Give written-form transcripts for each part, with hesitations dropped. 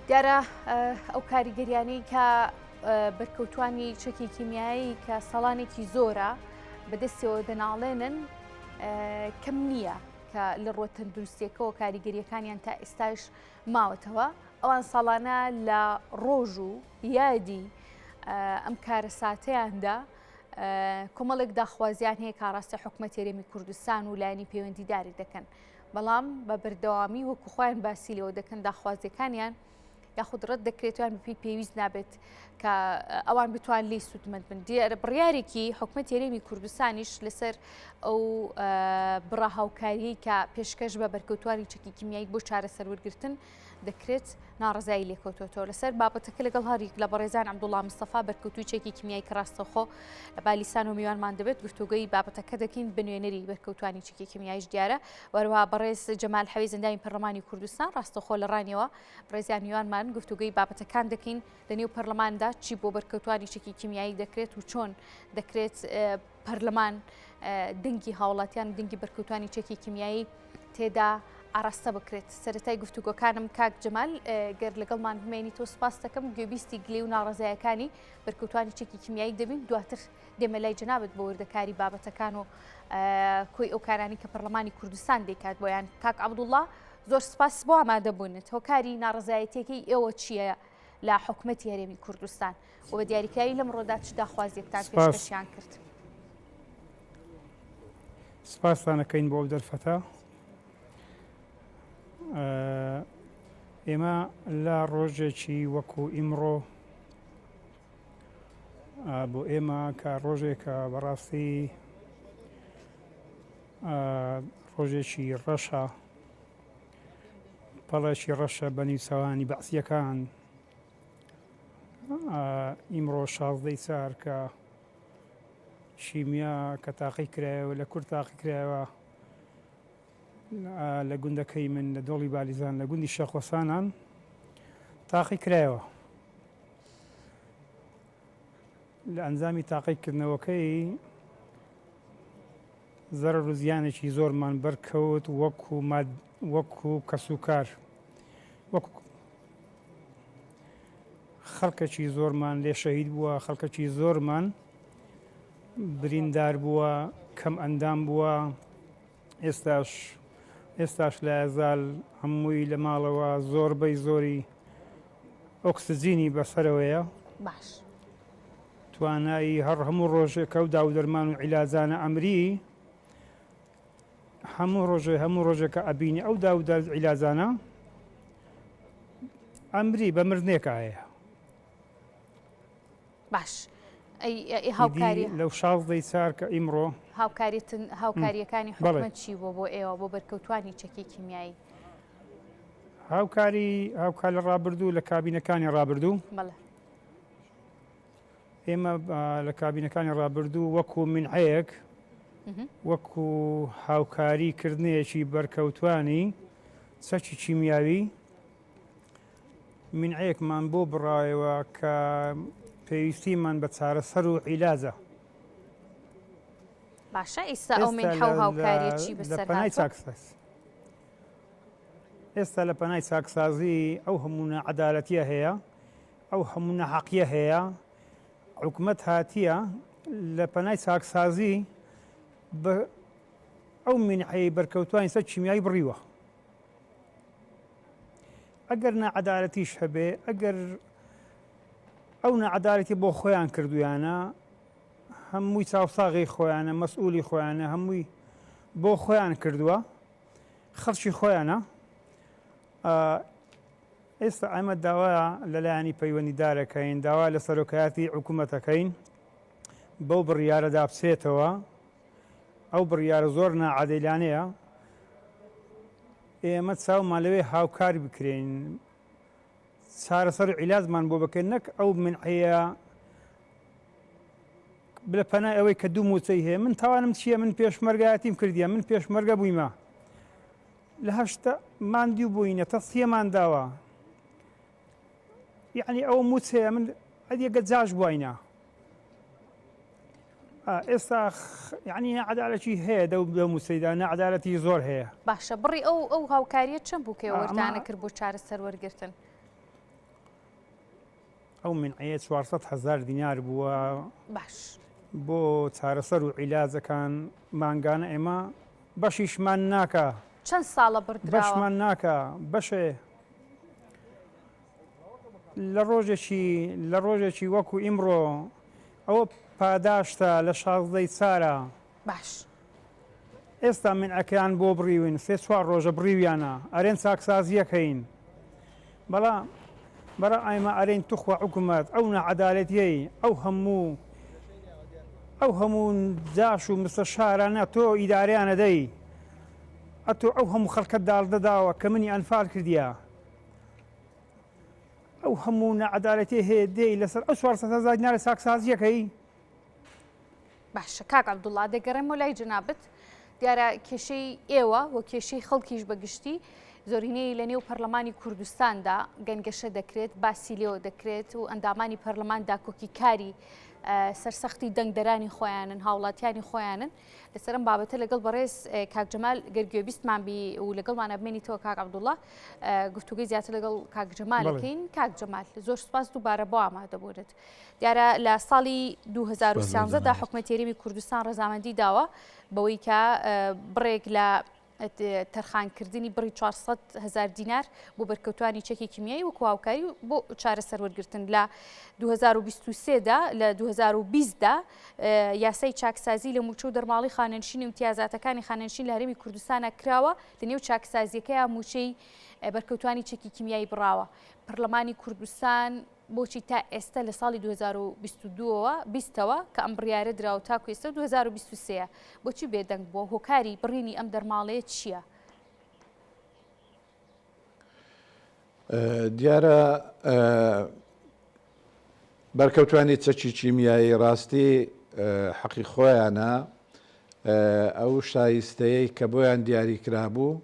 دیارە ئەو کاریگەریانەی کە بەرکەوتوانی چەکی کیمیایی کە ساڵانێکی زۆرە بەدەستەوە دەناڵێنن کەم نییە کە لە ڕۆ تەندروستیەکەەوە کاریگەریەکانیان تا ئێستاش ماوەتەوە ئەوان ساڵانە لە ڕۆژ و یادی ئەم کارە ساتەیاندا کۆمەڵێک داخوازیان هەیە کاڕاستە حکومەت هێرێمی کوردستان و لایەنی پەیوەندیداری دەکەن بەڵام بە بەردەوامی وەکو خۆیان باسی لەوە دەکەن داخوازیەکانیان یاخود ڕەت دەکرێتوان بپی پێویست نابێت کە ئەوان بتوان لی سوودمەند بن دیارە بڕیارێکی حکومەت هێرێمی کوردستانیش لەسەر ئەو بڕا هاوکاریی کە پێشکەش بە بەرکەوتوانی چەکی کیمیایی بۆ چارەسەروەرگرتن دەکرێت ناڕزایی لێکەوتۆتەوە لەسەر بابەتەکە لەگەڵ هەری لە بەڕێزان عەبدوڵڵا مستەفا بەرکەوتووی چەکی کیمیایی کە ڕاستەوخۆ لە بالیسان و میوانمان دەبێت گفتوگۆی بابەتەکە دەکەین بە نوێنەری بەرکەوتوانی چەکی کیمیاییش دیارە وەروەها بەڕێز جەمال حەوی زەندانی پەرلەمانی کوردستان ڕاستەوخۆ لە ڕانیەوە بەڕێزیان میوانمان گفتوگۆی بابەتەکان دەکەین لە نێو پەرلەماندا چی بۆ بەرکەوتوانی چەکی کیمیایی دەکرێت و چۆن دەکرێت پەرلەمان دەنگی هاوڵاتیان دەنگی بەرکەوتوانی چەکی کیمیایی تێدا ئاراستە بکرێت سەرەتای گفتوگۆکانم کاک جەمال گەر لەگەڵمان بمێنی تۆ سپاس دەکەم گوێبیستی گلێ و ناڕزایەکانی بەرکەوتوانی چەکی کیمیایی دەبین دواتر دێمە لای جەنابەت بۆ وەردەکاری بابەتەکان و کۆی ئەو کارانی کە پەرلەمانی کوردستان دەیکات بۆیان کاک عەبدوڵڵا زۆر سپاس بۆ ئامادەبوونت هۆکاری ناڕزایەتیەکەی ئێوە چییە لە حکومەتی هەرێمی کوردستان و بە دیاریکاری لەم ڕۆدا چ داخوازیەکتان پێشکەشیان کرد سپاسانەکەین بۆ ئەو دەرفەتە ئێمە لە ڕۆژێکی وەکو ئیمڕۆ بۆ ئێمە کە ڕۆژێکە بەڕاستی ڕۆژێکی ڕەشە پەڵێکی ڕەشە بە نیوسەوانی بەعسیەکان ئیمڕۆ 16 سار کە شیمیا کە تاقی کرایەوە لە کورد تاقی کرایەوە لە گوندەکەی من لە دۆڵی بالیزان لە گوندی شەخۆسانان تاقی کرایەوە لە ئەنجامی تاقیکردنەوەکەی زەرەر و زیانێکی زۆرمان بەرکەوت وەکو کەسوکار وەکو خەڵکێکی زۆرمان لێ شەهید بووە خەڵکێکی زۆرمان بریندار بووە کەم ئەندام بووە ئێستاش لە ئازال هەمووی لە ماڵەوە زۆربەی زۆری ئۆکسجینی بەسەرەوەیە باش توانایی هەر هەموو ڕۆژێکە و داو دەرمان و عیلاجانە ئەمری هەموو ڕۆژێکە ئەبینی ئەو داو عیلاجانە ئەمری بە مردنێکە هەیە باش هاوکاری لەو 16 سار کە ئیمڕۆ هاوکاریەکانی حکومەت چی بۆ ئێوە بۆ بەرکەوتوانی چەکی کیمیایی هاوکار لە ڕابردوو لە کابینەکانی ڕابردوو ئێمە لە کابینەکانی ڕابردوو وەکو منعەیەک وەکو هاوکاریکردنەیەکی بەرکەوتوانی چەکی کیمیاوی منعەیەکمان بۆ بڕایەوە کە پێویستیمان بە چارەسەر و عیلاجە باشە ئێستا ئەو منحە و هاوکاریە چی بەسەر ئێستا لە پەنای چاکسازی ئەو هەموو نەعەدالەتیە هەیە ئەو هەموو نەحەقیە هەیە حکومەت هاتیە لە پەنای چاکسازی بە ئەو منحەی بەرکەوتوانی سەر کیمیایی بڕیوە ئەگەر نەعەدالەتیش هەبێ ئەگەر ئەو نەعەدالەتی بۆ خۆیان کردویانە هەمووی چاوساغی خۆیانە مەسئولی خۆیانە هەمووی بۆ خۆیان کردووە خەڵکی خۆیانە ئێستا ئەمە داوایە لەلایەنی پەیوەندیدارەکەین داوا لە سەرۆکایەتی حکوومەتەکەین بەو بڕیارەدا بچێتەوە ئەو بڕیارە زۆر ناعادیلانەیە ئێمە چاومان لەوێ هاوکار بکرێن چارەسەر عیلاجمان بۆ بکەین نەک ئەو منعەیە بلە پەنای ئەوەی کە دوو موچەی هەیە من تاوانم چییە من پێشمەرگایەتیم کردیە من پێشمەرگە بوویمە لە هەشتا ماندوو بووینە تەسیەمان داوە یعنی ئەو موچەیە من ئەدیەگە جاش بووینە ئێستا یعنی نەعەدالەتی هەیە دەو موچەیدا نەعەدالەتی زۆر هەیە باشە بڕی ئەو هاوکاریە چەند بوو کە وەردانە کرد بۆ چارەسەر وەرگرتن ئەو منعەیە 400,000 دینار بووە باش بۆ چارەسەر و عیلاجەکان مانگانە ئێمە بەشیشمان ناکە چەند ساڵە بردراوە بەشمان ناکە بەشێ لە ڕۆژێکی وەکو ئیمڕۆ ئەوە پاداشتە لە 16 چارە باش ئێستا منعەکەیان بۆ بڕیوین 3-4 ڕۆژە بڕیویانە ئەرێن چاکسازیەکەین بەڵام بەرە ئایمە ئەرێن توخوا حکوومەت ئەو نەعەدالەتیەی ئەو هەموو جاش و مستەشارانە تۆ ئیداریانە دەی ئەتۆ ئەو هەموو خەڵکەت داڵدەداوە کە منی ئەنفال کردیە ئەو هەموو نەعەدالەتی هەیە دێی لەسەر ئەو 400,000 دینارە چاکسازیەکەی باشە کاک عەبدوڵڵا دەگەڕێمەوە لای جنابەت دیارە کێشەی ئێوە و کێشەی خەڵکیش بەگشتی زۆرینەی لە نێو پەرلەمانی کوردستاندا گەنگەشە دەکرێت باسی لێوە دەکرێت و ئەندامانی پەرلەماندا کۆکی کاری سەرسەختی دەنگدەرانی خۆیانن هاوڵاتیانی خۆیانن لەسەرم بابەتە لەگەڵ بەڕێز کاک جەمال گەرگوێبیستمان بی و لەگەڵمانە بمێنیتەوە کاک عەبدوڵڵا گفتوگەی زیاتر لەگەڵ کاک جەمالەکەین کاک جەمال زۆر سوپاس دووبارە بۆ ئامادەبوونت دیارە لە ساڵی 2013دا حکومەت هێرێمی کوردستان ڕەزامەندی داوە بەوەی کە بڕێک لە تەرخانکردنی بڕی 400,000 دینار بۆ بەرکەوتوانی چەکی کیمیایی و هاوکاری بۆ چارەسەر وەرگرتن لە 2023دا لە 2020دا یاسای چاکسازی لە موچە و دەرماڵی خانەنشین و امتیازاتەکانی خانەنشین لە هەرێمی کوردستانە کراوە لە نێو چاکسازیەکەیە موچەی بەرکەوتوانی چەکی کیمیایی بڕاوە پەرلەمانی کوردستان بۆچی تا ئێستا لە ساڵی 2022ەوە کە ئەم بڕیارە دراوە تاکو ئێستا 2023 بۆچی بێدەنگ بووە هۆکاری بڕینی ئەم دەرماڵەیە چییە؟ دیارە بەرکەوتوانی چەکی کیمیایی ڕاستی حەقی خۆیانە ئەو شایستەیەی کە بۆیان دیاری کرابوو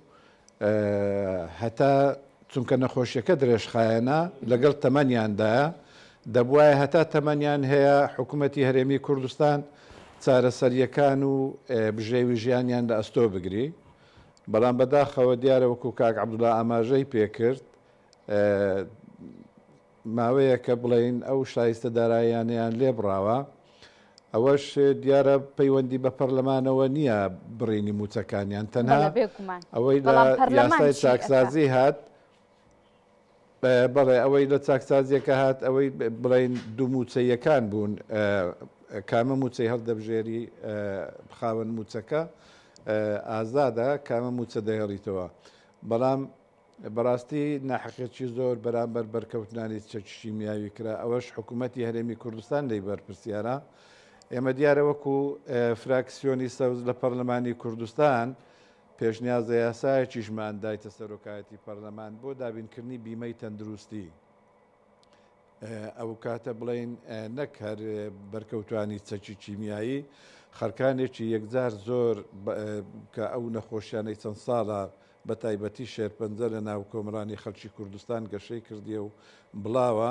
هەتا چونکە نەخۆشیەکە درێژخایەنە لەگەڵ تەمەنیاندایە دەبواە هەتا تەمەنیان هەیە حکوومەتی هەرێمی کوردستان چارەسەریەکان و بژێوی ژیانیان لە ئەستۆ بگری بەڵام بەداخەوە دیارە وەکو کاک عەبدوڵڵا ئاماژەی پێکرد ماوەیە کە بڵێن ئەو شایستە داراییانیان لێ بڕاوە ئەوەش دیارە پەیوەندی بە پەرلەمانەوە نییە بڕینی موچەکانیان تەنها ئەوەی لە یاسای چاکسازی هات بەڵێ ئەوەی لە چاکسازیەکە هات ئەوەی بڵێن دوو موچەیەکان بوون کامە موچەی هەڵدەبژێری خاوەن موچەکە ئازادە کامە موچە دەهێڵیتەوە بەڵام بەڕاستی ناحەقێکی زۆر بەرامبەر بەرکەوتنانی چەکی کیمیاوی کرا ئەوەش حکوومەتی هەرێمی کوردستان لەی بەرپرسیارە ئێمە دیارە وەکو فراکسیۆنی سەوز لە پەرلەمانی کوردستان پێشنیازە یاسایەکیشمان دایتە سەرۆکایەتی پەرلەمان بۆ دابینکردنی بیمەی تەندروستی ئەو کاتە بڵێن نەک هەر بەرکەوتوانی چەکی کیمیایی خەرکانێکی یەکجار زۆر کە ئەو نەخۆشیانەی چەند ساڵە بە تایبەتی شێرپەنجە لە ناو کۆمڕانی خەڵکی کوردستان گەشەی کردیە و بڵاوە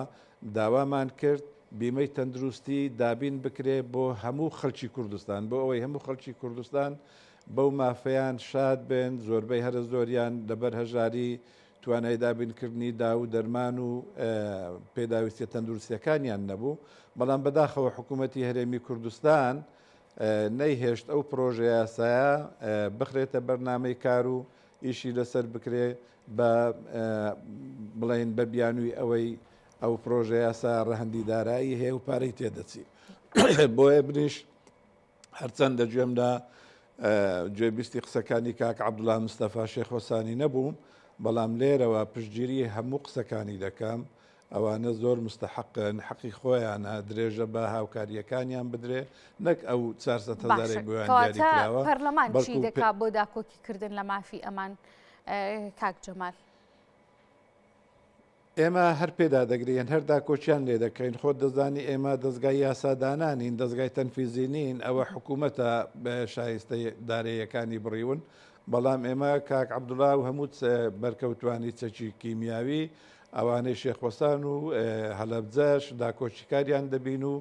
داوامان کرد بیمەی تەندروستی دابین بکرێ بۆ هەموو خەڵکی کوردستان بۆ ئەوەی هەموو خەڵکی کوردستان بەو مافەیان شاد بێن زۆربەی هەرە زۆریان لەبەر هەژاری توانای دابینکردنی دا و دەرمان و پێداویستیە تەندروستیەکانیان نەبوو بەڵام بەداخەوە حکوومەتی هەرێمی کوردستان نەیهێشت ئەو پرۆژە یاسایە بخرێتە بەرنامەی کار و ئیشی لەسەر بکرێ بە بڵێن بە بیانووی ئەوەی ئەو پرۆژە یاسا ڕەهەندی دارایی هەیە و پارەی تێدەچی بۆیە بریش هەرچەندە گوێمدا گوێبیستی قسەکانی کاک عەبدوڵڵا مستەفا شێخۆسانی نەبووم بەڵام لێرەوە پشتگیری هەموو قسەکانی دەکەم ئەوانە زۆر مستەحقن حەقی خۆیانە درێژە بە هاوکاریەکانیان بدرێ نەک ئەو 400,000 بۆیان دیاری کراوە پەرلەمان چی دەکا بۆ داکۆکیکردن لە مافی ئەمان کاک جەمال ئێمە هەر پێدا دەگرین هەردا کۆچیان لێ دەکەین خۆت دەزانی ئێمە دەستگای یاسادانانین دەستگای تەنفیزینین ئەوە حکوومەتە بە شایستە دارەیەکانی بڕیون بەڵام ئێمە کاک عەبدوڵڵا و هەموو بەرکەوتوانی چەکی کیمیاوی ئەوانەی شێخوەسان و هەلەبجەش داکۆچیکاریان دەبین و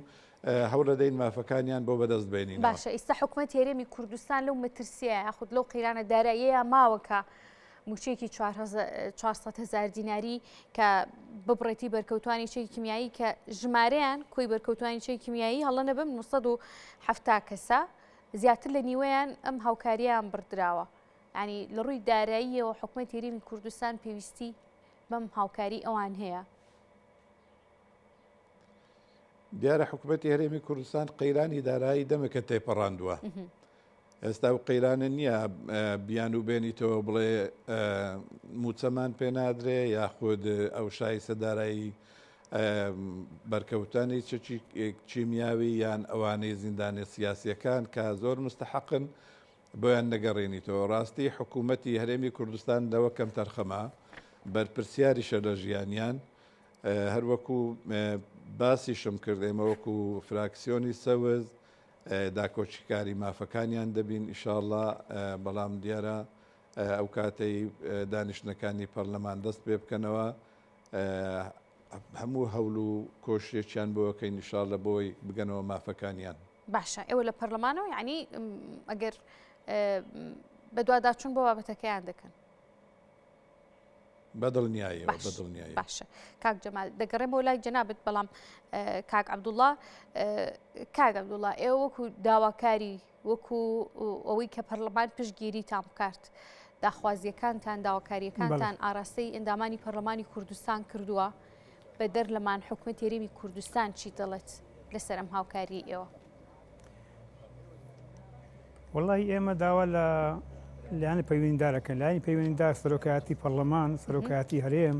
هەوڵ دەدەین مافەکانیان بۆ بەدەست بێنین باشە ئێستا حکوومەت هێرێمی کوردستان لەو مەترسیە یاخود لەو قەیرانە داراییەیە ماوەکە موچێکی 400,000 دیناری کە ببڕێتی بەرکەوتوانی چێکی کیمیایی کە ژمارەیان کۆی بەرکەوتوانی چێکی کیمیایی هەڵە نەبم 970 کەسە زیاتر لە نیوەیان ئەم هاوکاریان بردراوە. ینی لە ڕووی داراییەوە حکوومەتی هەرێمی کوردستان پێویستی بەم هاوکاری ئەوان هەیە. دیارە حکوومەتی هەرێمی کوردستان قەیرانی دارایی دەمەکە تێپەڕاندووە. ئێستا و قەیرانە نییە بیان و بێنیتەوە بڵێ موچەمان پێ نادرێ یاخود ئەو شای سەدارایی بەرکەوتانی چەکی چیمیاوی یان ئەوانەی زیندانە سیاسیەکان کە زۆر مستحقن بۆیان نەگەڕێنیتەوە. ڕاستی حکوومەتی هەرێمی کوردستان لەوە کەم تەرخەما بەرپرسیاریشە لە ژیانیان هەروەکو باسیشم کرد ئێمە وەکو فراکسیۆنی سەوز داکۆچیکاری مافەکانیان دەبین ئیشاءڵڵا بەڵام دیارە ئەو کاتەی دانیشتەکانی پەرلەمان دەست پێ بکەنەوە هەموو هەوڵ و کۆشتێکیان بۆەکەی ئیشاءڵڵا بۆی بگەنەوە مافەکانیان. باشە ئێوە لە پەرلەمانەوە یعنی ئەگەر بەدواداچوون بۆ بابەتەکەیان دەکەن بەدڵنیایی باشە. کاک جەمال دەگەڕێم بۆ لای جەنابەت بەڵام کاک عەبدوڵڵا ئێوە وەکو داواکاری وەکو ئەوەی کە پەرلەمان پشتگیریتان بکات داخوازیەکانتان داواکاریەکانتان ئاراستەی ئەندامانی پەرلەمانی کوردستان کردووە بە دەر لەمان حکوومەتی هەرێمی کوردستان چی دەڵێت لەسەر ئەم هاوکاری ئێوە؟ وەڵی ئێمە داوا لە لایەنی پەیوەندیدارەکەن لایەنی پەیوەندیدار سەرۆکایەتی پەرلەمان سەرۆکایەتی هەرێم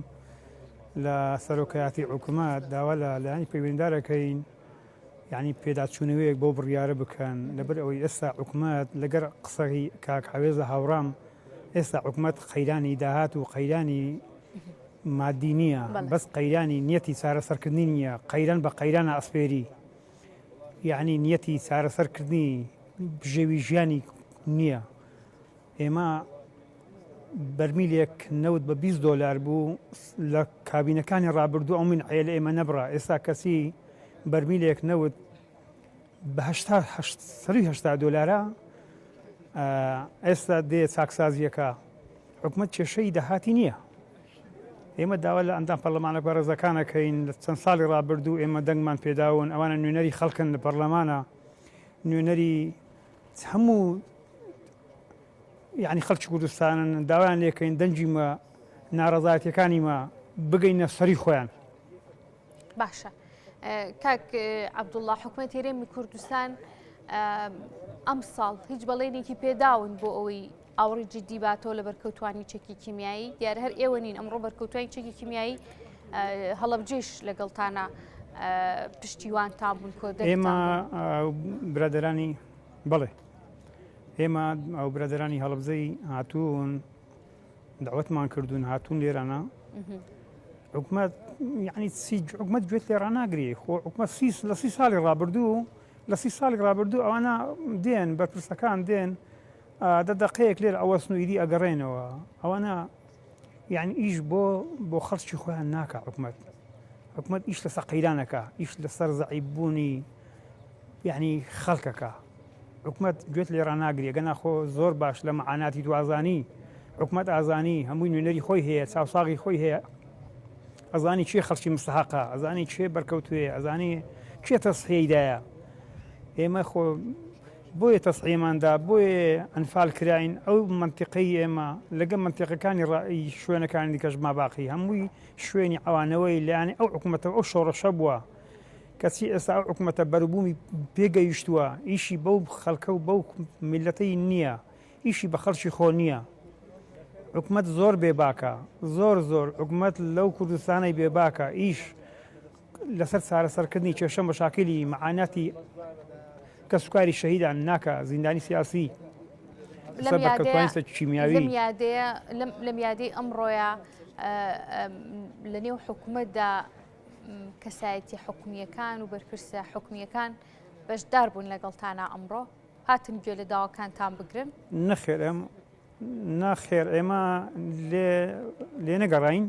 لە سەرۆکایەتی حکوومەت داوا لە لایەنی پەیوەندیدارەکەین یعنی پێداچوونەوەیەک بۆ بڕیارە بکەن لەبەر ئەوەی ئێستا حکوومەت لەگەر قسەی کاک حەوێزە هاوڕام ئێستا حکوومەت قەیرانی داهات و قەیرانی مادی نییە بەس قەیرانی نیەتی چارەسەرکردنی نییە قەیران بە قەیرانە ئەسپێری یعنی نیەتی چارەسەرکردنی بژێوی ژیانی نییە. ئێمە بەرمیلێک نەوت بە $20 بوو لە کابینەکانی ڕابردوو ئەو من عێلە ئێمە نەبڕە ئێستا کەسی بەرمیلێک نەوت بە $80 ئێستا دێ چاکسازیەکە حکوومەت کێشەی داهاتی نییە. ئێمە داوا لە ئەندام پەرلەمانە بەڕێزەکانەکەین لە چەند ساڵی ڕابردوو ئێمە دەنگمان پێداون ئەوانە نوێنەری خەڵکن لە پەرلەمانە نوێنەری هەموو یعنی خەڵکی کوردستانن داوایان لێکەین دەنجیمە ناڕەزایەتیەکانیمە بگەینە سەری خۆیان. باشە کاک عەبدوڵڵا حکوومەتی هەرێمی کوردستان ئەم ساڵ هیچ بەڵێنێکی پێداون بۆ ئەوەی ئاوڕی جددی باتەوە لە بەرکەوتوانی چەکی کیمیایی دیارە هەر ئێوە نین ئەمڕۆ بەرکەوتوانی چەکی کیمیایی هەڵەبجێش لەگەڵتانە پشتیوانتان بوون کۆ ئێمە برادەرانی بەڵێ ئێمە ئەو برادەرانی هەڵەبجەی هاتوون داوەتمان کردوون هاتوون لێرانە حکوومەت یعنی حکوومەت گوێت لێران ناگری خۆ حکوومەت لە 30 ساڵی ڕابردوو لە 30 ساڵی ڕابردوو ئەوانە دێن بەرپرسەکان دێن دەقەیەک لێر ئەوەسن و ئیدی ئەگەڕێنەوە ئەوانە یعنی ئیش بۆ خەڵکی خۆیان ناکە حکوومەت ئیش لەسەر قەیرانەکە ئیش لەسەر زەعیببوونی یعنی خەڵکەکە حکوومەت گوێت لێران ناگری گەنا خۆ زۆر باش لە مەعاناتی دوازانی حکوومەت ئازانی هەمووی نوێنەری خۆی هەیە چاوساغی خۆی هەیە ئەزانی چێ خەڵکی مستحقە ئەزانی چێ بەرکەوتوێ ئەزانی چێ تەسحیەیدایە ئێمە خۆ بۆیە تەسحیەماندا بۆیە ئەنفال کراین ئەو منتیقەی ئێمە لەگە منتیقەکانی شوێنەکانی دیکەش ماباقی هەمووی شوێنی ئەوانەوەی لایەنی ئەو حکوومەتە ئەو شۆڕەشە بووە کەچی ئێستا ئەو حکوومەتە بەربوومی پێگەیشتووە ئیشی بەو خەڵکە و بەو میلەتەی نییە ئیشی بە خەڵکی خۆ نییە حکوومەت زۆر بێباکە زۆر حکوومەت لەو کوردستانەی بێباکە ئیش لەسەر چارەسەرکردنی کێشە مەشاکلی مەعاناتی کە سوکاری شەهیدان ناکە زیندانی سیاسی کیمیاوی لەم یادەی ئەمڕۆیە لە نێو حکوومەتدا کەسایەتی حکومیەکان و بەرپرسە حکومیەکان بەشدار بوون لەگەڵتانە ئەمڕۆ هاتن گوێ لە داواکانتان بگرن ناخێر ئێمە لێ نەگەڕین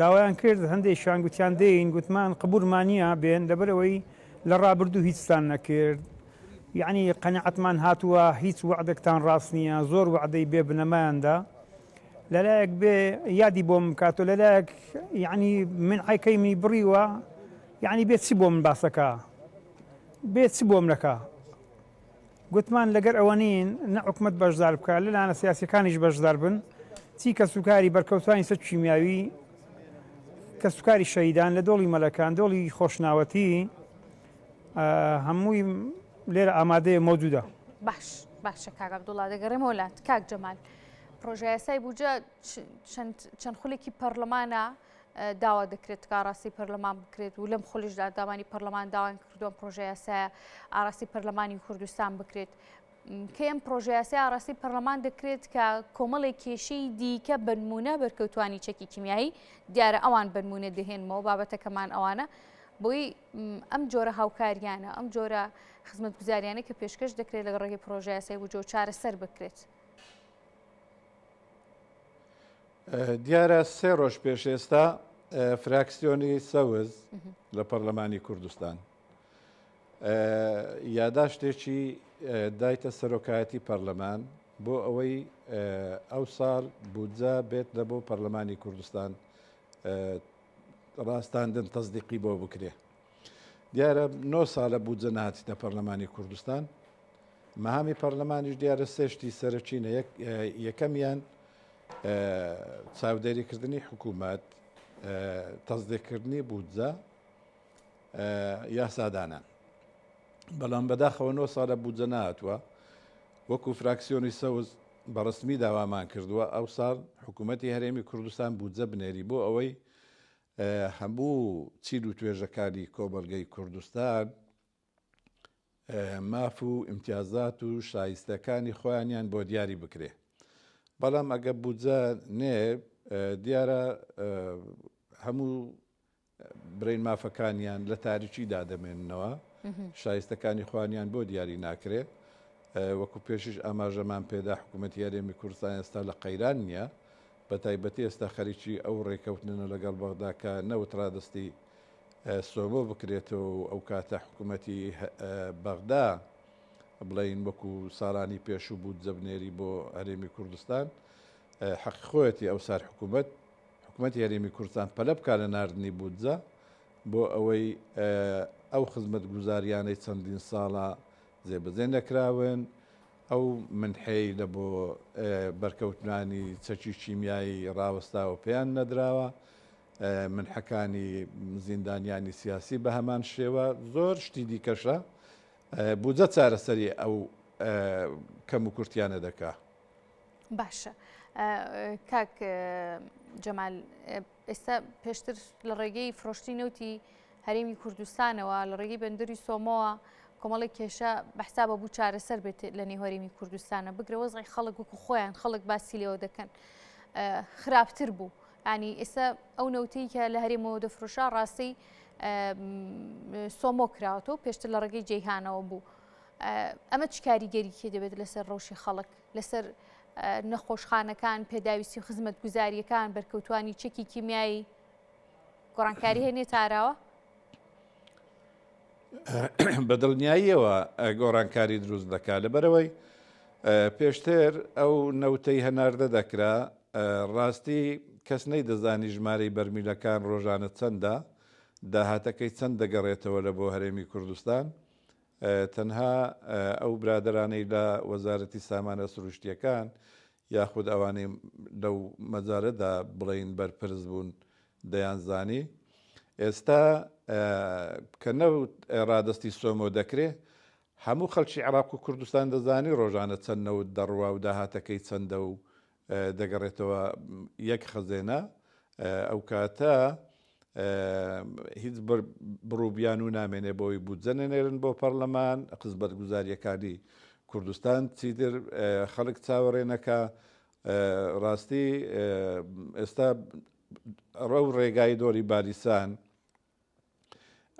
داوایان کرد هەندێک شان گوتیان دێین گوتمان قبولمانە بێن لەبەرەوەی لە ڕابردوو هیچستان نەکرد یعنی قەنەعەتمان هاتووە هیچ وعدێکتان ڕاست نییە زۆر وعدەی بێ بنەمایاندا لەلایەک بێ یادی بۆم بکات و لەلایەک یعنی من حیکەیمی بڕیوە یعنی بێت چی بۆ من باسەکە بێت چی بۆم نەکە گوتمان لەگەر ئەوە نین نە حکومەت بەشدار بکە لەلایەنە سیاسیەکانیش بەشدار بن چی کە سوکاری بەرکەوتانی سەد کیمیاوی کە سوکاری شەیدان لە دۆڵی مەلەکان دۆڵی خۆشناوەتی هەمووی لێرە ئامادەیە مەوجودە. باشە کاک عەبدوڵڵا دەگەڕێمەوە لات. کاک جەمال پرۆژە یاسای بوجە چەند خولێکی پەرلەمانە داوا دەکرێت کە ئاڕاستی پەرلەمان بکرێت و لەم خۆلیشدا دامانی پەرلەمان داوان کردووە پرۆژە یاسایە ئاڕاستی پەرلەمانی کوردستان بکرێت کە ئەم پرۆژە یاسای ئاڕاستی پەرلەمان دەکرێت کە کۆمەڵێک کێشەی دیکە بنمونە بەرکەوتوانی چەکی کیمیایی دیارە ئەوان بنمونە دەهێنمەوە بابەتەکەمان ئەوانە بۆی ئەم جۆرە هاوکاریانە ئەم جۆرە خزمەتگوزاریانە کە پێشکەش دەکرێت لە ڕێگەی پرۆژە یاسای بوجە و چارەسەر بکرێت. دیارە 3 ڕۆژ پێش ئێستا فراکسیۆنی سەوز لە پەرلەمانی کوردستان یاداشتێکی دایتە سەرۆکایەتی پەرلەمان بۆ ئەوەی ئەو ساڵ بودجە بێت لە بۆ پەرلەمانی کوردستان ڕاستاندن تەزدیقی بۆ بکرێ. دیارە 9 ساڵە بودجە نهاتیتە پەرلەمانی کوردستان مەهامی پەرلەمانیش دیارە سێشتی سەرچینە یەکەمیان چاودێریکردنی حکوومەت تەزدیقکردنی بودجە یاسادانە بەڵام بەداخەوە 9 ساڵە بودجە نهاتووە وەکو فراکسیۆنی سەوز بەڕسمی داوامان کردووە ئەو ساڵ حکوومەتی هەرێمی کوردستان بودجە بنێری بۆ ئەوەی هەموو چیل و توێژەکانی کۆمەلگەی کوردستان ماف و ئیمتیازات و شایستەکانی خۆیانیان بۆ دیاری بکرێ بەڵام ئەگە بودجە نێ دیارە هەموو برین مافەکانیان لە تاریکی دادەمێننەوە شایستەکانی خوانیان بۆ دیاری ناکرێ وەکو پێشش ئاماژەمان پێدا حکوومەتی هەرێمی کوردستان ئێستا لە قەیران نییە بە تایبەتی ئێستا خەریکی ئەو ڕێکەوتنە لەگەڵ بەغدا کە نەوت ڕادستی سۆمۆ بکرێتەوە و ئەو کاتە حکوومەتی بەغدا بڵین وەکو ساڵانی پێش و بودجە بنێری بۆ هەرێمی کوردستان حەقی خۆیەتی ئەو سار حکوومەتی هەرێمی کوردستان پەلە بکات لە ناردنی بودجە بۆ ئەوەی ئەو خزمەت گوزاریانەی چەندین ساڵە جێبەجێ نەکراون ئەو منحەی لە بۆ بەرکەوتنانی چەکی کیمیایی ڕاوەستاوە پێیان نەدراوە منحەکانی زیندانیانی سیاسی بە هەمان شێوە زۆر شتی دیکەشە بودجە چارەسەری ئەو کەم و کورتیانە دەکا. باشە کاک جەمال ئێستا پێشتر لە ڕێگەی فرۆشتی نەوتی هەرێمی کوردستانەوە لە ڕێگەی بەندەری سۆمەوە کۆمەڵی کێشە بەحسابە بوو چارەسەر بێت لە نێو هەرێمی کوردستانە بگرە وەزعی خەڵک وەکو خۆیان خەڵک باسی لێەوە دەکەن خراپتر بوو ینی ئێستا ئەو نەوتەی کە لە هەرێمەوە دەفرۆشا ڕاستی سۆمۆ کراوەتەوە پێشتر لە ڕێگەی جەیهانەوە بوو ئەمە چ کاریگەریکێ دەبێت لەسەر ڕەوشی خەڵک لەسەر نەخۆشخانەکان پێداویستی و خزمەت گوزاریەکان بەرکەوتوانی چەکی کیمیایی گۆڕانکاری هێنێت تاراوە؟ بەدڵنیاییەوە گۆڕانکاری دروست دەکات لەبەرەوەی پێشتر ئەو نەوتەی هەناردە دەکرا ڕاستی کەس نەیدەزانی ژمارەی بەرمیلەکان ڕۆژانە چەندە داهاتەکەی چەند دەگەڕێتەوە لە بۆ هەرێمی کوردستان تەنها ئەو برادرانەی لە وەزارەتی سامانە سروشتیەکان یاخود ئەوانەی لەو مەجارەدا بڵین بەرپرس بوون دەیانزانی ئێستا کە نەوت ڕادستی سۆمۆ دەکرێ هەموو خەڵکی عێراق و کوردستان دەزانی ڕۆژانە چەند نەوت دەڕوا و داهاتەکەی چەندە و دەگەڕێتەوە یەک خەزێنە ئەو کاتە هیچ بڕووبیان و نامێنێ بۆی بودجە نێنێرن بۆ پەرلەمان خزمەت گوزاریەکانی کوردستان چیتر خەڵک چاوەڕێنەکە ڕاستی ئێستا ڕەو ڕێگای دۆری باریسان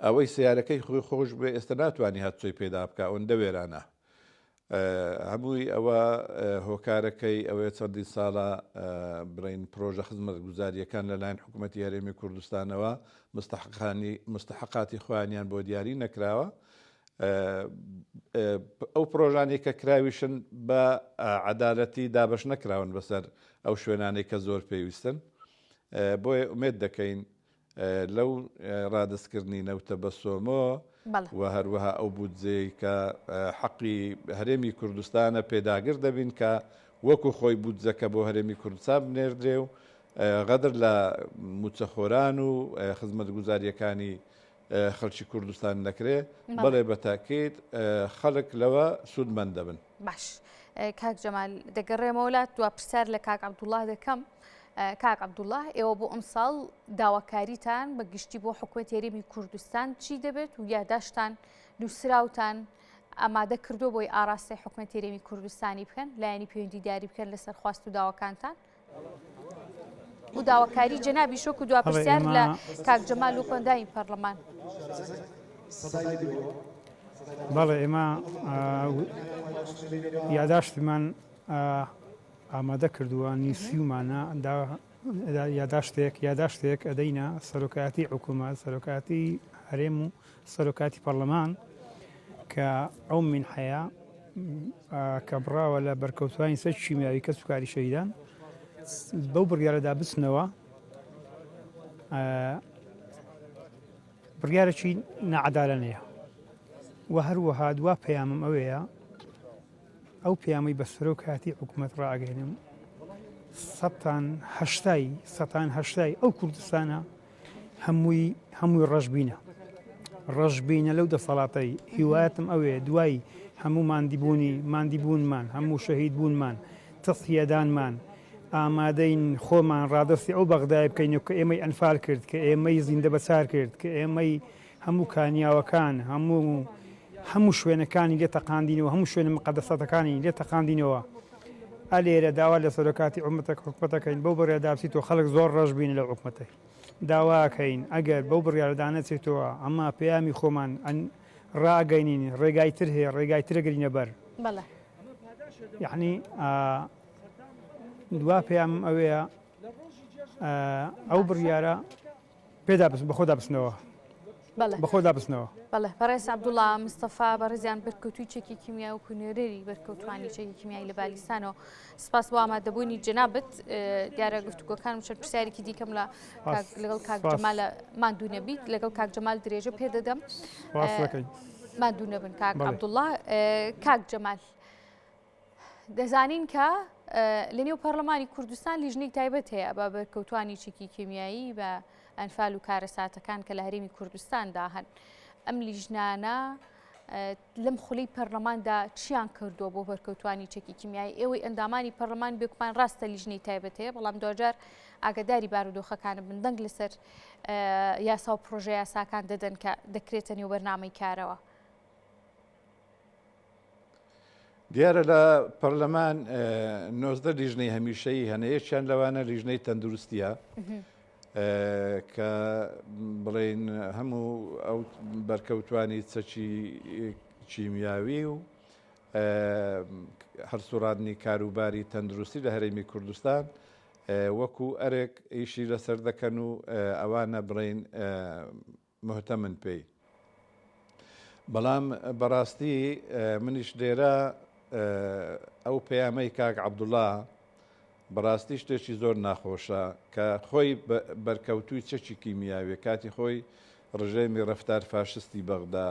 ئەوەی سیارەکەی خۆی خۆش بێ ئێستا ناتوانانی هاتچۆی پێدا بکە ئەوەندە وێرانە هەمووی ئەوە هۆکارەکەی ئەوەیە چەندی ساڵە بڕین پرۆژە خزمەت گوزاریەکان لەلایەن حکوومەتی هەرێمی کوردستانەوە مستحقاتی خۆیانیان بۆ دیاری نەکراوە ئەو پرۆژانی کە کراویشن بە عەدالەتی دابش نەکراون بەسەر ئەو شوێنانەی کە زۆر پێویستن بۆیە ئومێد دەکەین لەو ڕادستکردنی نەوتە بە سۆمۆ و هەروەها ئەو بودجەی کە حەقی هەرێمی کوردستانە پێداگر دەبین کە وەکو خۆی بودجەکە بۆ هەرێمی کوردستان بنێردرێ و غەدر لە موچەخۆران و خزمەتگوزاریەکانی خەڵکی کوردستان نەکرێ بەڵێ بەتاکید خەڵک لەوە سوودمەند دەبن. باش کاک جەمال دەگەڕێمە وڵات دوا پرسیار لە کاک عەبدوڵڵا دەکەم. کاک عەبدوڵڵا ئێوە بۆ ئەم ساڵ داواکاریتان بە گشتی بۆ حکوومەت هەرێمی کوردستان چی دەبێت و یاداشتان نووسراوتان ئامادە کردو بۆی ئاراستی حکوومەت هەرێمی کوردستانی بکەن لایەنی پەیوەندیداری بکەن لەسەر خواست و داواکانتان و داواکاری جەنابی شۆک و دوا پرسیار لە کاک جەمال و کۆندایی پەرلەمان. بەڵێ ئێمە یاداشتمان ئامادە کردووە نیسیومانە یاداشتێک ئەدەینە سەرۆکاتی حکوومەت سەرۆکاتی هەرێم و سەرۆکاتی پەرلەمان کە ئەو منحەیە کە بڕاوە لە بەرکەوتوانی سەر کیمیاوی کە سوکاری شەیدان بەو بڕیارەدا بچنەوە بڕیارێکی نەعەدالەنەیە و هەروەها دوا پەیامم ئەوەیە ئەو پەیامی بە سەرۆکاتی حکوومەت ڕائەگەێنم سەتان هەشتای ئەو کوردستانە هەمووی ڕەشبینە لەو دەسەڵاتەی هیوایەتم ئەوەیە دوای هەموو ماندیبوونمان هەموو شەهید بوونمان تەسیەدانمان ئامادەین خۆمان ڕادستی ئەو بەغدای بکەین کە ئێمەی ئەنفال کرد کە ئێمەی زیندە بەچار کرد کە ئێمەی هەموو کانیاوەکان هەموو شوێنەکانی لێ تەقاندینەوە هەموو شوێنە مقەدەسەتەکانی لێ تەقاندینەوە ئەلێرە داوا لە سەرۆکاتی حکوومەتەکەین بەو بڕیارەدا بچیتەوە خەڵک زۆر ڕەشبین لە حکوومەتەی داواکەین ئەگەر بەو بڕیارەدا نەچێتەوە ئەمە پەیامی خۆمان ڕاگەینین ڕێگای تر هەیە ڕێگای ترە گرینە بەر یعنی دوا پێیان ئەوەیە ئەو بڕیارە پێدا بەخۆدا بستنەوە بەخۆدا بستنەوە. بەڵێ بەڕێز عەبدوڵڵا مستەفا بەڕێزیان بەرکەوتووی چەکی کیمیا و کونێرەری بەرکەوتوانی چەکی کیمیایی لە بالیسانەوە سپاس بۆ ئامادەبوونی جەنابەت دیارە گفتوگۆکانم شەر پرسیارێکی دیکەم لەگەڵ کاک جەمالە ماندوو نەبیت لەگەڵ کاک جەمال درێژە پێدەدەم ماندوو نەبن کاک عەبدوڵڵا. کاک جەمال دەزانین کە لە نێو پەرلەمانی کوردستان لیژنەی تایبەت هەیە بە بەرکەوتوانی چەکی کیمیایی بە ئەنفال و کارەساتەکان کە لە هەرێمی کوردستاندا هەن ئەم لیژنانە لەم خولەی پەرلەماندا چیان کردووە بۆ بەرکەوتوانی چەکی کیمیایی ئێوەی ئەندامانی پەرلەمان بێکمان ڕاستە لیژنەی تایبەت هەیە بەڵام دوجار ئاگاداری بارودۆخەکانە بندەنگ لەسەر یاسا و پرۆژە یاساکان دەدەن کە دەکرێتە نێو بەرنامەی کارەوە. دیارە لە پەرلەمان 19 لیژنەی هەمیشەیی هەنەیەکیان لەوانە لیژنەی تەندروستیە کە بڵێن هەموو ئەو بەرکەوتوانی چەکی کیمیاوی و هەرسوڕادنی کاروباری تەندروستی لە هەرێمی کوردستان وەکو ئەرێک ئیشی لەسەر دەکەن و ئەوانە بڵێن مهتەمن پێی. بەڵام بەڕاستی منیش لێرە ئەو پەیامەی کاک عەبدوڵڵا بەڕاستی شتێکی زۆر ناخۆشە کە خۆی بەرکەوتووی چەکی کیمیاوی کاتی خۆی ڕژێمی ڕەفتار فاشستی بەغدا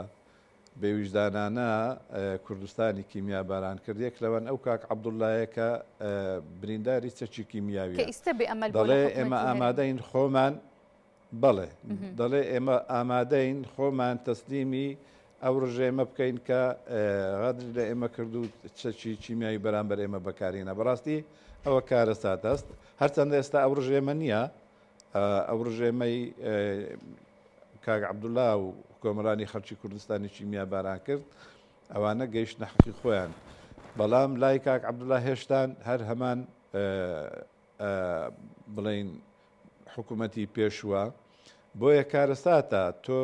بێویژدانانە کوردستانی کیمیا باران کردێک لەوەن ئەو کاک عەبدوڵڵایە کە برینداری چەکی کیمیاوی دەڵێ ئێمە ئامادەین خۆمان بەڵێ دەڵێ ئێمە ئامادەین خۆمان تەسلیمی ئەو ڕژێمە بکەین کە غەدر لە ئێمە کردو چەکی کیمیایی بەرامبەر ئێمە بەکارێنە. بەڕاستی ئەوە کارەسات است هەرچەندە ئێستا ئەو ڕژێمە نییە ئەو ڕژێمەی کاک عەبدوڵڵا و کۆمەڵانی خەڵکی کوردستانی کیمیا باران کرد ئەوانە گەیشتنە حەقی خۆیان بەڵام لای کاک عەبدوڵڵا هێشتان هەر هەمان بڵێن حکوومەتی پێشووە بۆیە کارەساتە تۆ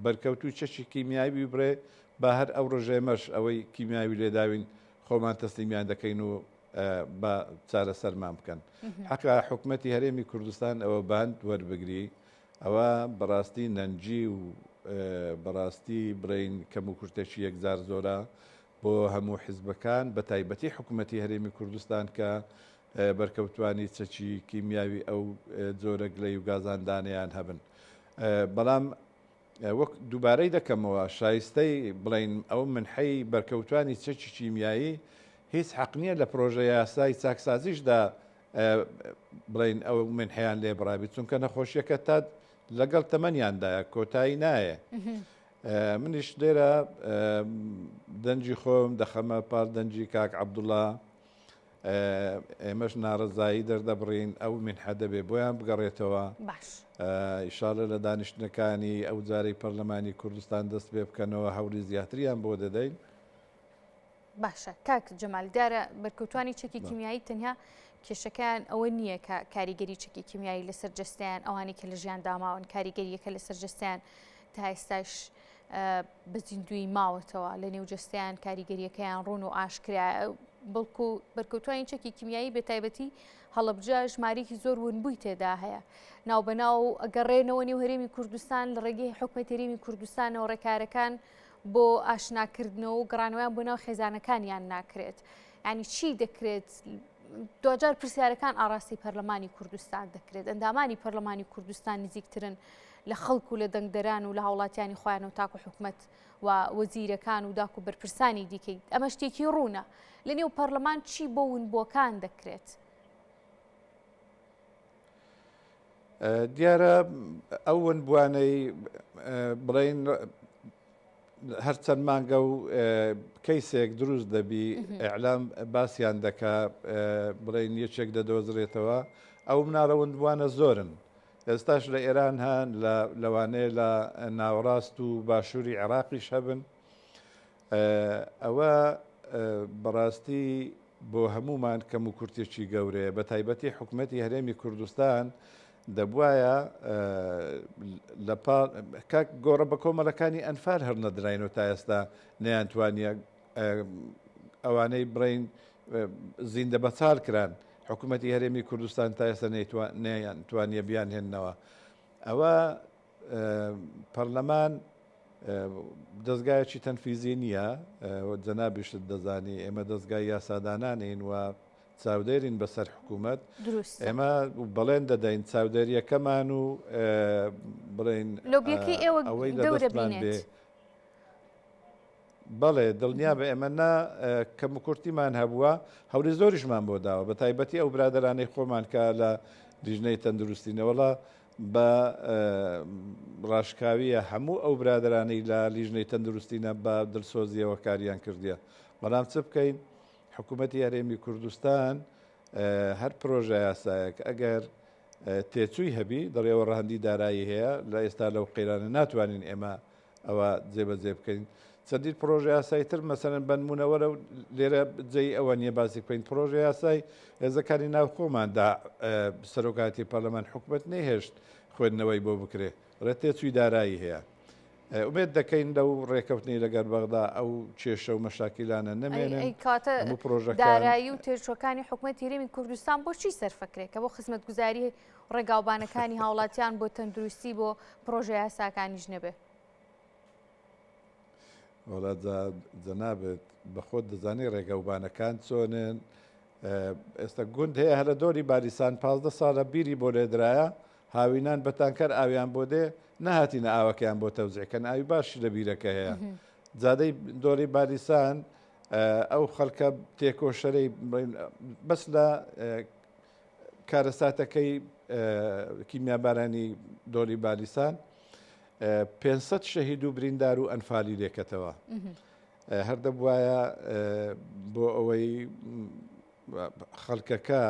بەرکەوتوی چەکی کیمیایی بڕێ با هەر ئەو ڕژێمەش ئەوەی کیمیاوی لێداوین خۆمان تەسلیمیان دەکەین و بە چارەسەرمان بکەن. حەقا حکوومەتی هەرێمی کوردستان ئەوە باند وەربگری ئەوە بەڕاستی نەنجی و بەڕاستی بڕین کەم و کورتێکی یەکجار زۆرە بۆ هەموو حیزبەکان بە تایبەتی حکوومەتی هەرێمی کوردستان کە بەرکەوتوانی چەکی کیمیاوی ئەو جۆرە گلەی و گازاندانیان هەبن. بەڵام وەک دووبارەی دەکەمەوە شایستەی بڵین ئەو منحەی بەرکەوتوانی چەکی کیمیایی هیچ حەق نییە لە پرۆژە یاسای چاکسازیشدا بڵین ئەو منحەیان لێ بڕابی، چونکە نەخۆشیەکە تا لەگەڵ تەمەنیاندایە کۆتایی نایە. منیش لێرە دەنجی خۆم دەخەمە پاڵ دەنجی کاک عەبدوڵڵا، ئێمەش ناڕزایی دەردەبڕین ئەو منحە دەبێ بۆیان بگەڕێتەوە. باش ئیشاڵە لە دانیشتنەکانی ئەو جارەی پەرلەمانی کوردستان دەست پێ بکەنەوە هەوری زیاتریان بۆ دەدەین. باشە کاک جەمال دیارە بەرکەوتوانی چەکی کیمیایی تەنیا کێشەکەیان ئەوە نییە کە کاریگەری چەکی کیمیایی لەسەر جەستیان ئەوانی کە لە ژیان داماون کاریگەریەکە لەسەر جەستیان تا ئێستاش بە زیندوی ماوەتەوە لە نێو جەستیان کاریگەریەکەیان ڕوون و ئاشکرا بەڵکو بەرکەوتوانی چەکی کیمیایی بێتایبەتی هەڵەبجە ژمارەیەکی زۆر ونبووی تێدا هەیە ناوبەناو ئەگەڕێنەوە نێو هەرێمی کوردستان لە ڕێگەی حکومەتی هەرێمی کوردستانەوە ڕێکارەکان بۆ ئاشناکردنەوە و گەڕانەوەیان بۆ ناو خێزانەکانیان ناکرێت. ینی چی دەکرێت؟ دوجار پرسیارەکان ئاراستی پەرلەمانی کوردستان دەکرێت، ئەندامانی پەرلەمانی کوردستان نزیکترن لە خەڵک و لە دەنگدەران و لە هاوڵاتیانی خۆیان و تاکو حکومەت و وەزیرەکان و داکو بەرپرسانی دیکەیت. ئەمە شتێکی ڕوونە لە نێو پەرلەمان چی بۆ ونبووەکان دەکرێت؟ دیارە ئەو ونبوانەی بڵین هەرچەند مانگە و کەیسێک دروست دەبی ئەعلام باسییان دەکا بڵین یەکێک دەدۆزرێتەوە ئەو مناڕە ونبوانە زۆرن. ئێستاش لە ئێران هەن لەوانەیە لە ناوەڕاست و باشووری عێراقیش هەبن. ئەوە بەڕاستی بۆ هەمومان کەم و کورتێکی گەورەیە بە تایبەتی حکوومەتی هەرێمی کوردستان دەبواە لە کاک گۆڕە بە کۆمەڵەکانی ئەنفار هەر نەدراینەوە تا ئێستا نەیانتوانە ئەوانەی بڕین زیندە بەچال کران حکوومەتی هەرێمی کوردستان تا ئێستا نەیانتوانیە بیان هێننەوە. ئەوە پەرلەمان دەستگایەکی تەنفیزی نییە، جەنابیشت دەزانی ئێمە دەستگای یاسادانانین و چاودێرین بەسەر حکوومەت. ئێمە بەڵێن دەدەین چاودێریەکەمان و بڵین لۆبیەکەی ئێوە گەورە بێ. بەڵێ دڵنیا بە ئێمە کەم و کورتیمان هەبووە هەوری زۆریشمان بۆ داوە بە تایبەتی ئەو برادرانەی خۆمان کە لە لیژنەی تەندروستینەوەڵە بە ڕاشکاویە هەموو ئەو برادرانەی لە لیژنەی تەندروستینە بە دڵسۆزیەوە کاریان کردیە. بەڵام چ بکەین حکوومەتی هەرێمی کوردستان هەر پرۆژە یاسایەک ئەگەر تێچووی هەبی دەڕێوە ڕەهەندی دارایی هەیە لە ئێستا لەو قەیرانە ناتوانین ئێمە ئەوە جێبەجێ بکەین. چەندین پرۆژە یاسایی تر مەسەرەن بنمونەوەرە لێرە جێی ئەوە نییە باسی بکەین پرۆژە یاسای هێزەکانی ناو خۆماندا سەرۆکاتی پەرلەمان حکومەت نەهێشت خوێندنەوەی بۆ بکرێ ڕێ تێچووی دارایی هەیە. ئومێد دەکەین لەو ڕێکەوتنی لەگەر بەغدا ئەو کێشە و مەشاکیلانە نەمێنن پرۆژەکان دارایی و تێژۆکانی حکوومەتی هەرێمی کوردستان بۆ چی سەرفەکرێت کە بۆ خزمەتگوزاری ڕێگاوبانەکانی هاوڵاتیان بۆ تەندروستی بۆ پرۆژە یاساکانیش نەبێ؟ وڵات جەنابێت بەخۆت دەزانی ڕێگەوبانەکان چۆنن. ئێستا گوند هەیە هەرە دۆری باریسان 15 ساڵە بیری بۆ لێدرایە هاوینان بەتانکەر ئاویان بۆ دێ نەهاتینە ئاوەکەیان بۆ تەوزیعکەن ئاوی باشی لە بیرەکە هەیە. جادەی دۆری باریسان ئەو خەڵکە تێکۆشەرەی بەس لە کارەساتەکەی کیمیابارانی دۆری باریسان 500 شەهید و بریندار و ئەنفالی لێکەتەوە. هەر دەبوایە بۆ ئەوەی خەڵکەکە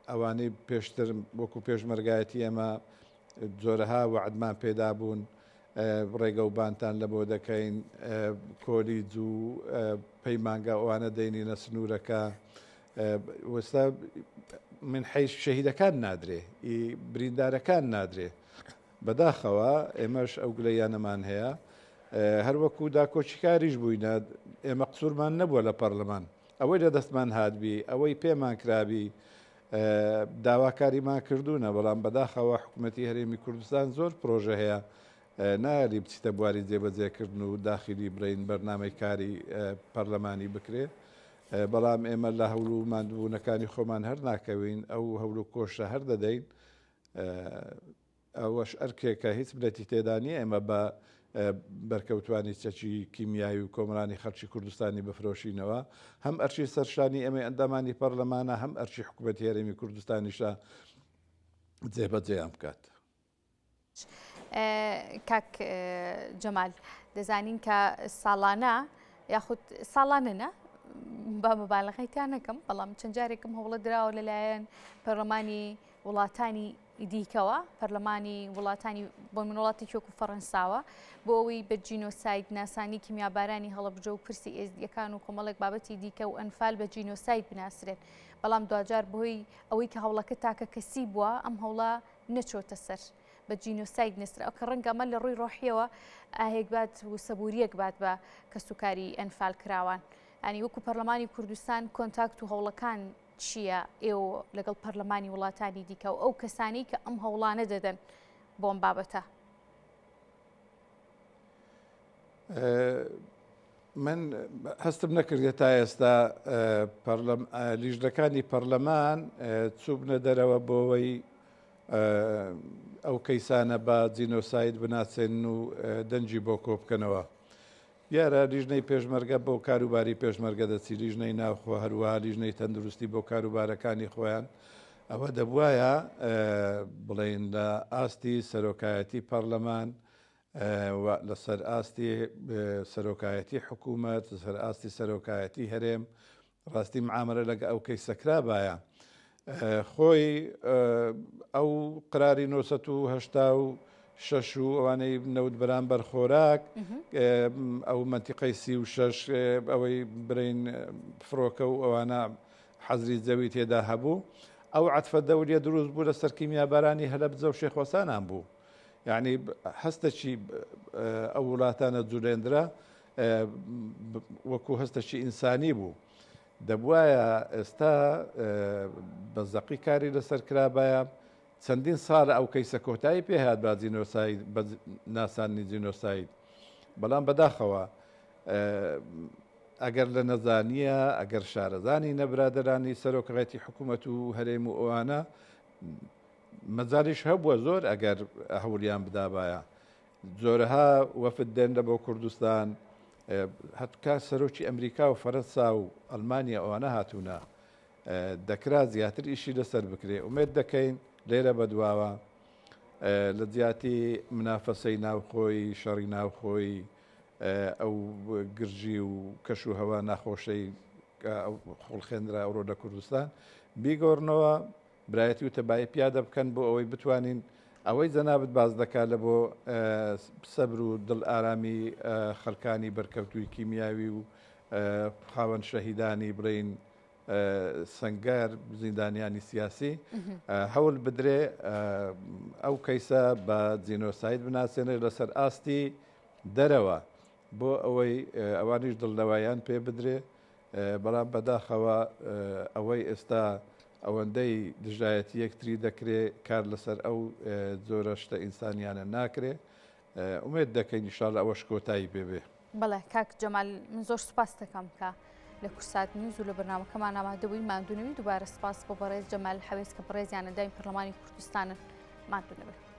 ئەوانەی پێشتر وەکو پێشمەرگایەتی ئێمە جۆرەها وعدمان پێدا بوون ڕێگە و بانتان لە بۆ دەکەین کۆلیج و پەیمانگە ئەوانە دەینینە سنوورەکە وەستا من حیث شەهیدەکان نادرێ بریندارەکان نادرێ. بەداخەوە ئێمەش ئەو گلەیانەمان هەیە هەروەکو داکۆچی کاریش بووینە ئێمە قسوورمان نەبووە لە پەرلەمان ئەوەی لە دەستمان هاتبی ئەوەی پێمان کرابی داواکاریمان کردوونە. بەڵام بەداخەوە حکوومەتی هەرێمی کوردستان زۆر پرۆژە هەیە ناری بچیتە بواری جێبەجێکردن و داخلی برین بەرنامەی کاری پەرلەمانی بکرێ بەڵام ئێمە لە هەوڵ و ماندووبوونەکانی خۆمان هەر ناکەوین ئەو هەوڵ و کۆشە هەر دەدەین ئەوەش ئەرکێکە هیچ بلەتی تێدانی ئێمە بە بەرکەوتوانی چەکی کیمیایی و کۆمرانی خەڵکی کوردستانی بفرۆشینەوە هەم ئەرچی سەرشانی ئەمە ئەندامانی پەرلەمانە هەم ئەرچی حکوومەتی هەرێمی کوردستانیشە جێبەجێیان بکات. کاک جەمال دەزانین کە ساڵانە یاخود ساڵانەنە بە مەبالغەیتان نەکەم بەڵام چەند جارێکم هەوڵە درراوە لەلایەن پەرلەمانی وڵاتانی دیکەوە پەرلەمانی وڵاتانی بۆ منوڵاتی کۆک و فەڕەنساوە بۆ ئەوەی بە جینۆساید ناسانی کیمیابارانی هەڵەبجە و پرسی ئێزدیەکان و کۆمەڵێک بابەتی دیکە و ئەنفال بە جینۆساید بناسرێت بەڵام دوجار بۆی ئەوەی کە هەوڵەکە تاکە کەسی بووە ئەم هەوڵە نەچۆتە سەر بە جینۆساید نسرا ئەو کە ڕەنگە ئەمە لە ڕووی ڕۆحیەوە ئاهێک بات و سەبووریەک بات بە کەسوکاری ئەنفال کراوان ئەنی وەکو پەرلەمانی کوردستان کۆنتاکت و هەوڵەکان چییە ئێوە لەگەڵ پەرلەمانی وڵاتانی دیکە و ئەو کەسانی کە ئەم هەوڵانە دەدەن بۆم بابەتە من هەستم نەکردێت تا ئێستا لیژنەکانی پەرلەمان چوبنە دەرەوە بۆەوەی ئەو کەیسانە بە جینۆساید بناچێن و دەنجی بۆ کۆ بکەنەوە یارە لیژنەی پێشمەرگە بۆ کاروباری پێشمەرگە دەچی لیژنەی ناوخۆ هەروەها لیژنەی تەندروستی بۆ کاروبارەکانی خۆیان ئەوە دەبوایە بڵێن لە ئاستی سەرۆکایەتی پەرلەمان لەسەر ئاستی سەرۆکایەتی حکوومەت لەسەر ئاستی سەرۆکایەتی هەرێم ڕاستی معاملە لەگە ئەو کەیسەکرا باە خۆی ئەو قراری 1986 و ئەوانەی نەوت بەرامبەر خۆراک ئەو منتیقەی 36 ئەوەی برین فڕۆکە و ئەوانە حەزری جەوی تێدا هەبوو ئەو عەتفە دەوریە دروست بوو لە سەر کیمیابارانی هەلەبجە و شێخۆسانان بوو یعنی هەستەکی ئەو وڵاتانە جوولێندرا وەکو هەستەکی ئینسانی بوو دەبوایە ئێستا بەزەقی کاری لەسەر کرابایە چەندین ساڵە ئەو کەیسە کۆتایی پێهات با جینۆساید بە ناسانی جینۆساید بەڵام بەداخەوە ئەگەر لە نەزانیە ئەگەر شارەزانی نەبرادەرانی سەرۆکەتی حکوومەت و هەرێم و ئەوانە مەجاریش هەبووە زۆر ئەگەر هەوڵیان بدابایە زۆرها وەفد دێن لە بۆ کوردستان هەتکا سەرۆکی ئەمریکا و فەرەنسا و ئەلمانیا ئەوانە هاتوونە دەکرا زیاتر ئیشی لەسەر بکرێ ومێت دەکەین لێرە بەدواوە لە جیاتی منافەسەی ناوخۆی شەڕی ناوخۆی ئەو گرژی و کەش و هەوا ناخۆشەی خۆڵخێنرا ئەوڕۆ لە کوردستان بیگۆڕنەوە برایەتی و تەبایی پیادە بکەن بۆ ئەوەی بتوانین ئەوەی جەنابەت باز دەکات لە بۆ سەبر و دڵ ئارامی خەڵکانی بەرکەوتووی کیمیاوی و خاوەن شەهیدانی بڵین سەنگەر زیندانیانی سیاسی هەوڵ بدرێ ئەو کەیسە بە جینۆساید بناسێنێت لەسەر ئاستی دەرەوە بۆ ئەوەی ئەوانیش دڵنەواییان پێ بدرێ بەڵام بەداخەوە ئەوەی ئێستا ئەوەندەی دژایەتی یەکتری دەکرێت کار لەسەر ئەو زۆرە شتە ئینسانیانە ناکرێ ئومێت دەکەین ئینشاڵڵا ئەوەش کۆتایی پێبێ. بەڵێ کاک جەمال من زۆر سوپاس دەکەم کە لە کورسات نیوز و لە بەرنامەکەمان ئامادەبووی ماندوونەوەی دووبارە سپاس بۆ بەڕێز جەمال حەوێز کە بەڕێزیانە دایم پەرلەمانی کوردستانن ماندوونەوەی.